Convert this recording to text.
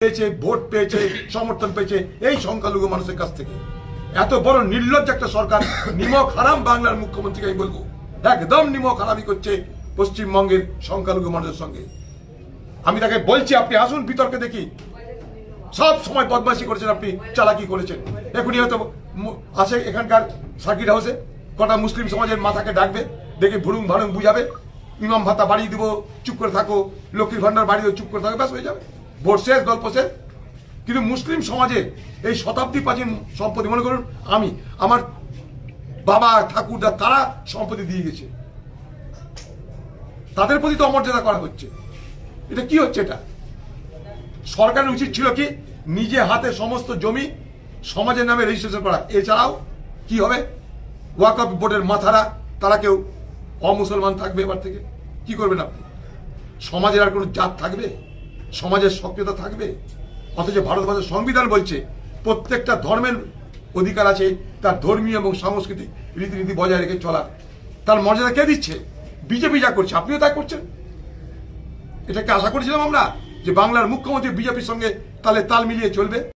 পেয়েছে, ভোট পেয়েছে, সমর্থন পেয়েছে এই সংখ্যালঘু মানুষের কাছ থেকে। এত বড় নির্লজ্জ একটা সরকার, নিমক হারাম বাংলার মুখ্যমন্ত্রীকে আমি বলবো, একদম নিমক হারামি করছে পশ্চিমবঙ্গের সংখ্যালঘু মানুষের সঙ্গে। আমি তাকে বলছি আপনি আসুন বিতর্কে দেখি। সব সময় বদমাশি করেছেন আপনি, চালাকি করেছেন। এখনই হয়তো আসে এখানকার সার্কিট হাউসে, কটা মুসলিম সমাজের মাথাকে ডাকবে, দেখে ভুড়ুং ভাড়ুং বুঝাবে, ইমাম ভাতা বাড়িয়ে দিব, চুপ করে থাকো, লক্ষ্মীর ভান্ডার বাড়িয়ে চুপ করে থাকো, ব্যাস হয়ে যাবে, ভোট শেষ, গল্প শেষ। কিন্তু মুসলিম সমাজের এই শতাব্দী প্রাচীন সম্পত্তি, মনে করুন আমি, আমার বাবা ঠাকুরদা, তারা সম্পত্তি দিয়ে গেছে, তাদের প্রতি তো অমর্যাদা করা হচ্ছে। এটা কি হচ্ছে? এটা সরকারের উচিত ছিল কি নিজে হাতে সমস্ত জমি সমাজের নামে রেজিস্ট্রেশন করা। এছাড়াও কি হবে, ওয়াকফ বোর্ডের মাথারা তারা কেউ অমুসলমান থাকবে, এবার থেকে কি করবেন আপনি? সমাজের আর কোনো জাত থাকবে? সমাজের সক্রিয়তা থাকবে? অথচ ভারতবর্ষের সংবিধান বলছে প্রত্যেকটা ধর্মের অধিকার আছে তার ধর্মীয় এবং সাংস্কৃতিক রীতিনীতি বজায় রেখে চলার। তার মর্যাদা কে দিচ্ছে? বিজেপি যা করছে আপনিও তাই করছেন। এটাকে আশা করেছিলাম আমরা যে বাংলার মুখ্যমন্ত্রী বিজেপির সঙ্গে তালে তাল মিলিয়ে চলবে।